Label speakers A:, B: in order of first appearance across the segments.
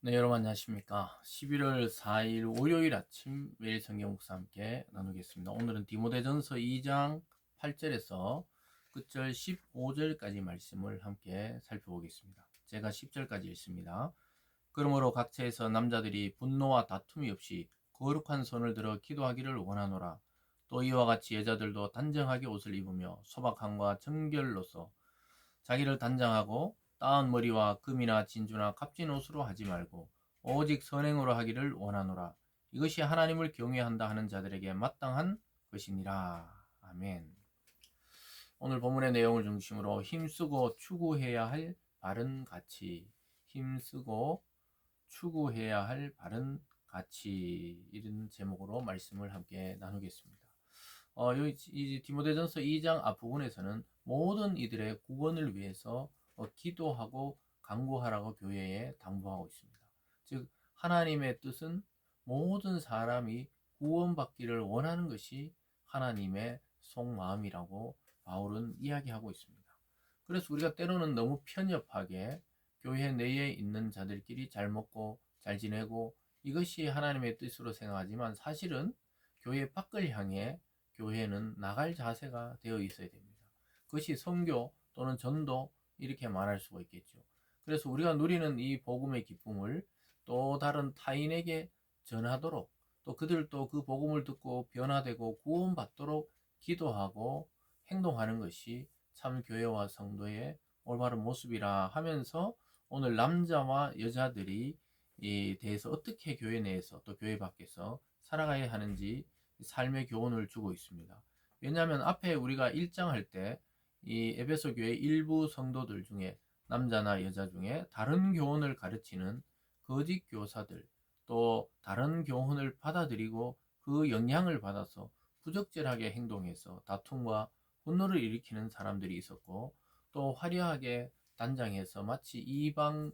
A: 네, 여러분 안녕하십니까. 11월 4일 월요일 아침 매일 성경 묵상 함께 나누겠습니다. 오늘은 디모데전서 2장 8절에서 끝절 15절까지 말씀을 함께 살펴보겠습니다. 제가 10절까지 읽습니다. 그러므로 각처에서 남자들이 분노와 다툼이 없이 거룩한 손을 들어 기도하기를 원하노라. 또 이와 같이 여자들도 단정하게 옷을 입으며 소박함과 정결로서 자기를 단장하고 따은 머리와 금이나 진주나 값진 옷으로 하지 말고 오직 선행으로 하기를 원하노라. 이것이 하나님을 경외한다 하는 자들에게 마땅한 것이니라. 아멘. 오늘 본문의 내용을 중심으로 힘쓰고 추구해야 할 바른 가치, 힘쓰고 추구해야 할 바른 가치, 이런 제목으로 말씀을 함께 나누겠습니다. 이 디모데전서 2장 앞부분에서는 모든 이들의 구원을 위해서 기도하고 간구하라고 교회에 당부하고 있습니다. 즉 하나님의 뜻은 모든 사람이 구원받기를 원하는 것이 하나님의 속마음이라고 바울은 이야기하고 있습니다. 그래서 우리가 때로는 너무 편협하게 교회 내에 있는 자들끼리 잘 먹고 잘 지내고 이것이 하나님의 뜻으로 생각하지만 사실은 교회 밖을 향해 교회는 나갈 자세가 되어 있어야 됩니다. 그것이 선교 또는 전도 이렇게 말할 수가 있겠죠. 그래서 우리가 누리는 이 복음의 기쁨을 또 다른 타인에게 전하도록 또 그들도 그 복음을 듣고 변화되고 구원받도록 기도하고 행동하는 것이 참 교회와 성도의 올바른 모습이라 하면서 오늘 남자와 여자들이 이 대해서 어떻게 교회 내에서 또 교회 밖에서 살아가야 하는지 삶의 교훈을 주고 있습니다. 왜냐하면 앞에 우리가 1장 할 때 이 에베소 교회 일부 성도들 중에 남자나 여자 중에 다른 교훈을 가르치는 거짓 교사들 또 다른 교훈을 받아들이고 그 영향을 받아서 부적절하게 행동해서 다툼과 분노를 일으키는 사람들이 있었고 또 화려하게 단장해서 마치 이방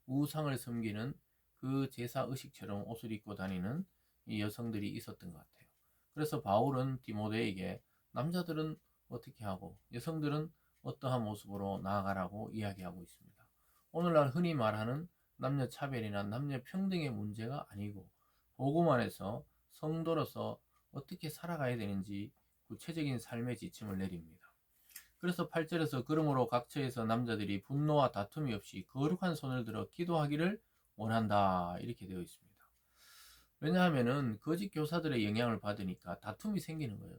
A: 우상을 섬기는 그 제사 의식처럼 옷을 입고 다니는 이 여성들이 있었던 것 같아요. 그래서 바울은 디모데에게 남자들은 어떻게 하고 여성들은 어떠한 모습으로 나아가라고 이야기하고 있습니다. 오늘날 흔히 말하는 남녀 차별이나 남녀 평등의 문제가 아니고 복음 안에서 성도로서 어떻게 살아가야 되는지 구체적인 삶의 지침을 내립니다. 그래서 8절에서 그러므로 각처에서 남자들이 분노와 다툼이 없이 거룩한 손을 들어 기도하기를 원한다 이렇게 되어 있습니다. 왜냐하면은 거짓 교사들의 영향을 받으니까 다툼이 생기는 거예요.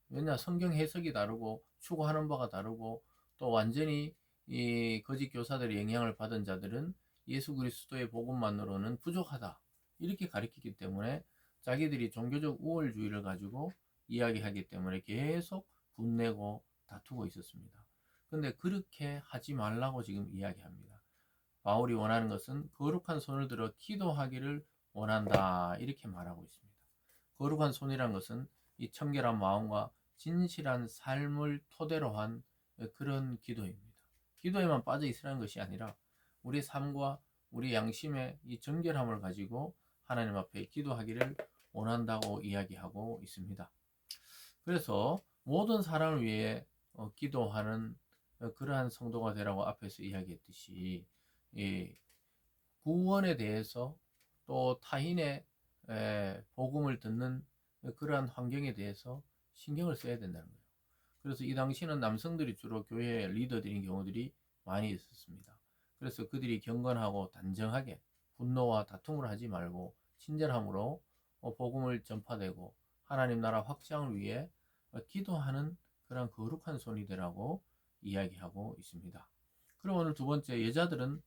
A: 왜냐 성경 해석이 다르고 추구하는 바가 다르고 또 완전히 이 거짓 교사들의 영향을 받은 자들은 예수 그리스도의 복음만으로는 부족하다 이렇게 가르치기 때문에 자기들이 종교적 우월주의를 가지고 이야기하기 때문에 계속 분내고 다투고 있었습니다. 근데 그렇게 하지 말라고 지금 이야기합니다. 바울이 원하는 것은 거룩한 손을 들어 기도하기를 원한다 이렇게 말하고 있습니다. 거룩한 손이란 것은 이 청결한 마음과 진실한 삶을 토대로 한 그런 기도입니다. 기도에만 빠져 있으라는 것이 아니라 우리 삶과 우리 양심의 이 정결함을 가지고 하나님 앞에 기도하기를 원한다고 이야기하고 있습니다. 그래서 모든 사람을 위해 기도하는 그러한 성도가 되라고 앞에서 이야기했듯이 구원에 대해서 또 타인의 복음을 듣는 그러한 환경에 대해서 신경을 써야 된다는 거예요. 그래서 이 당시는 남성들이 주로 교회 리더들인 경우들이 많이 있었습니다. 그래서 그들이 경건하고 단정하게 분노와 다툼을 하지 말고 친절함으로 복음을 전파되고 하나님 나라 확장을 위해 기도하는 그런 거룩한 손이 되라고 이야기하고 있습니다. 그럼 오늘 두 번째 여자들은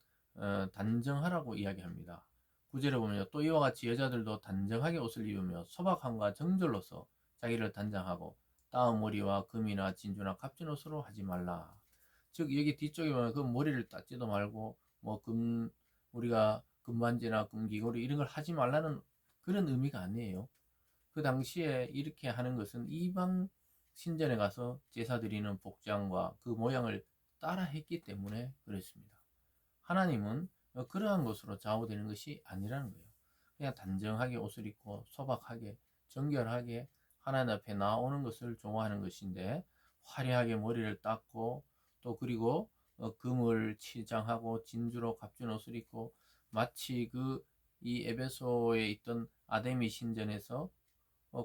A: 단정하라고 이야기합니다. 9절에 보면 또 이와 같이 여자들도 단정하게 옷을 입으며 소박함과 정절로서 자기를 단장하고 따은 머리와 금이나 진주나 값진 옷으로 하지 말라. 즉 여기 뒤쪽에 보면 그 머리를 닦지도 말고 우리가 금반지나 금귀걸이 이런 걸 하지 말라는 그런 의미가 아니에요. 그 당시에 이렇게 하는 것은 이방 신전에 가서 제사 드리는 복장과 그 모양을 따라 했기 때문에 그렇습니다. 하나님은 그러한 것으로 좌우되는 것이 아니라는 거예요. 그냥 단정하게 옷을 입고 소박하게 정결하게 하나님 앞에 나오는 것을 좋아하는 것인데 화려하게 머리를 닦고 또 그리고 금을 치장하고 진주로 값진 옷을 입고 마치 이 에베소에 있던 아데미 신전에서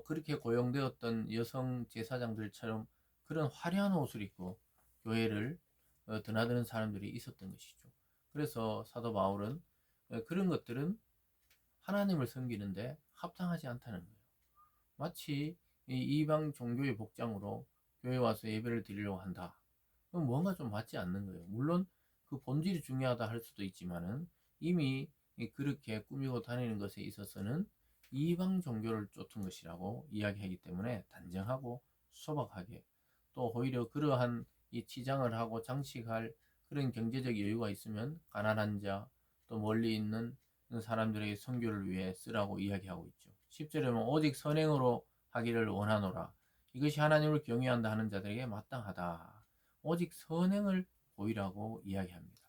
A: 그렇게 고용되었던 여성 제사장들처럼 그런 화려한 옷을 입고 교회를 드나드는 사람들이 있었던 것이죠. 그래서 사도 바울은 그런 것들은 하나님을 섬기는데 합당하지 않다는 거예요. 마치 이 이방 종교의 복장으로 교회 와서 예배를 드리려고 한다. 그럼 뭔가 좀 맞지 않는 거예요. 물론 그 본질이 중요하다 할 수도 있지만은 이미 그렇게 꾸미고 다니는 것에 있어서는 이방 종교를 쫓은 것이라고 이야기하기 때문에 단정하고 소박하게, 또 오히려 그러한 이 치장을 하고 장식할 그런 경제적 여유가 있으면 가난한 자, 또 멀리 있는 사람들에게 선교를 위해 쓰라고 이야기하고 있죠. 10절에 보면 오직 선행으로 하기를 원하노라. 이것이 하나님을 경외한다 하는 자들에게 마땅하다. 오직 선행을 보이라고 이야기합니다.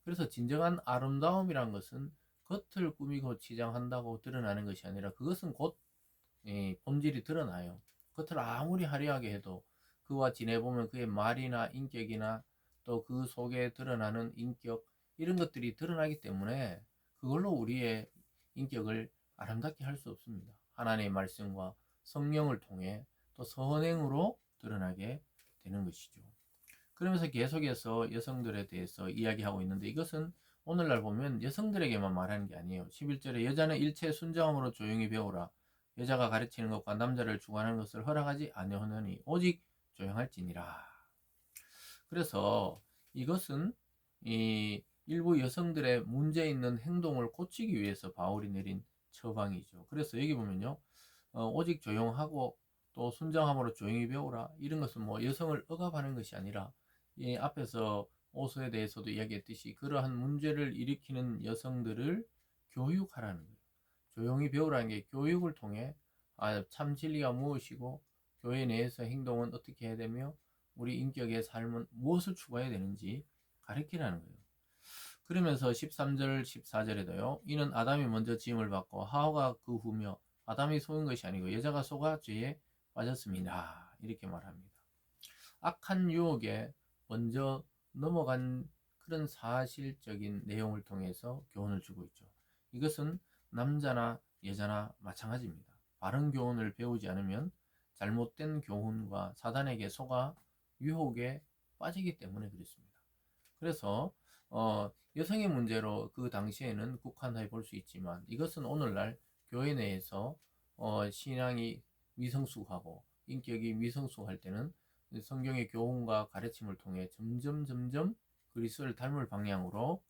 A: 그래서 진정한 아름다움이란 것은 겉을 꾸미고 치장한다고 드러나는 것이 아니라 그것은 곧 본질이 드러나요. 겉을 아무리 화려하게 해도 그와 지내보면 그의 말이나 인격이나 또 그 속에 드러나는 인격, 이런 것들이 드러나기 때문에 그걸로 우리의 인격을 아름답게 할 수 없습니다. 하나님의 말씀과 성령을 통해 또 선행으로 드러나게 되는 것이죠. 그러면서 계속해서 여성들에 대해서 이야기하고 있는데, 이것은 오늘날 보면 여성들에게만 말하는 게 아니에요. 11절에 여자는 일체 순정함으로 조용히 배우라. 여자가 가르치는 것과 남자를 주관하는 것을 허락하지 아니하노니 오직 조용할지니라. 그래서 이것은 이 일부 여성들의 문제 있는 행동을 고치기 위해서 바울이 내린 처방이죠. 그래서 여기 보면요, 오직 조용하고 또 순정함으로 조용히 배우라, 이런 것은 뭐 여성을 억압하는 것이 아니라 이 앞에서 오서에 대해서도 이야기했듯이 그러한 문제를 일으키는 여성들을 교육하라는 거예요. 조용히 배우라는 게 교육을 통해 참 진리가 무엇이고 교회 내에서 행동은 어떻게 해야 되며 우리 인격의 삶은 무엇을 추구해야 되는지 가르치라는 거예요. 그러면서 13절 14절에도요. 이는 아담이 먼저 지음을 받고 하와가 그 후며 아담이 속은 것이 아니고 여자가 속아 죄에 빠졌습니다. 이렇게 말합니다. 악한 유혹에 먼저 넘어간 그런 사실적인 내용을 통해서 교훈을 주고 있죠. 이것은 남자나 여자나 마찬가지입니다. 바른 교훈을 배우지 않으면 잘못된 교훈과 사단에게 속아 유혹에 빠지기 때문에 그렇습니다. 그래서 여성의 문제로 그 당시에는 국한해 볼 수 있지만 이것은 오늘날 교회 내에서 신앙이 미성숙하고 인격이 미성숙할 때는 성경의 교훈과 가르침을 통해 점점 그리스도를 닮을 방향으로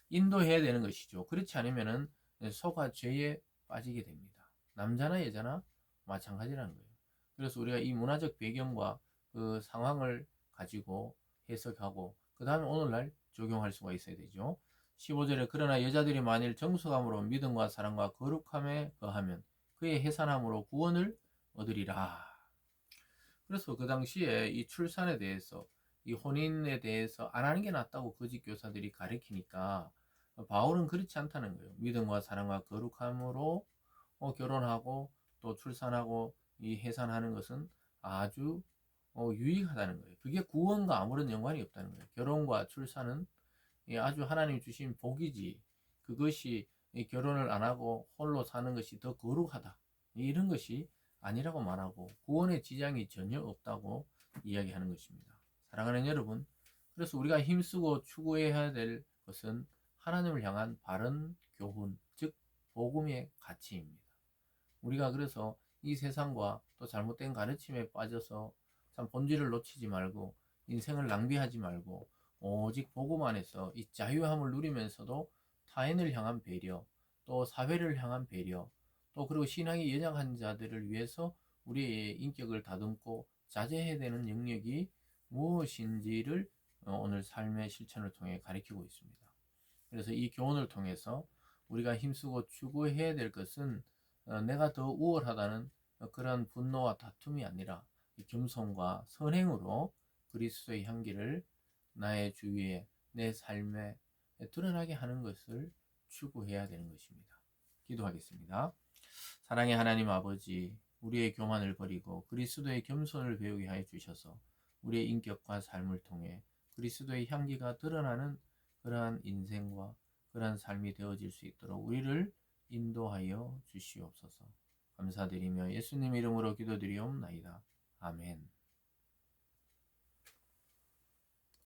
A: 인도해야 되는 것이죠. 그렇지 않으면은 속아 죄에 빠지게 됩니다. 남자나 여자나 마찬가지라는 거예요. 그래서 우리가 이 문화적 배경과 그 상황을 가지고 해석하고 그 다음에 오늘날 적용할 수가 있어야 되죠. 15절에 그러나 여자들이 만일 정숙함으로 믿음과 사랑과 거룩함에 거하면 그의 해산함으로 구원을 얻으리라. 그래서 그 당시에 이 출산에 대해서 이 혼인에 대해서 안 하는 게 낫다고 거짓 교사들이 가르치니까 바울은 그렇지 않다는 거예요. 믿음과 사랑과 거룩함으로 결혼하고 또 출산하고 이 해산하는 것은 아주 유익하다는 거예요. 그게 구원과 아무런 연관이 없다는 거예요. 결혼과 출산은 아주 하나님 주신 복이지, 그것이 결혼을 안 하고 홀로 사는 것이 더 거룩하다, 이런 것이 아니라고 말하고 구원의 지장이 전혀 없다고 이야기하는 것입니다. 사랑하는 여러분, 그래서 우리가 힘쓰고 추구해야 될 것은 하나님을 향한 바른 교훈, 즉 복음의 가치입니다. 우리가 그래서 이 세상과 또 잘못된 가르침에 빠져서 참 본질을 놓치지 말고 인생을 낭비하지 말고 오직 복음 안에서 이 자유함을 누리면서도 타인을 향한 배려, 또 사회를 향한 배려, 또 그리고 신앙이 연약한 자들을 위해서 우리의 인격을 다듬고 자제해야 되는 영역이 무엇인지를 오늘 삶의 실천을 통해 가르치고 있습니다. 그래서 이 교훈을 통해서 우리가 힘쓰고 추구해야 될 것은 내가 더 우월하다는 그런 분노와 다툼이 아니라 겸손과 선행으로 그리스도의 향기를 나의 주위에, 내 삶에 드러나게 하는 것을 추구해야 되는 것입니다. 기도하겠습니다. 사랑의 하나님 아버지, 우리의 교만을 버리고 그리스도의 겸손을 배우게 하여 주셔서 우리의 인격과 삶을 통해 그리스도의 향기가 드러나는 그러한 인생과 그러한 삶이 되어질 수 있도록 우리를 인도하여 주시옵소서. 감사드리며 예수님 이름으로 기도드리옵나이다. 아멘.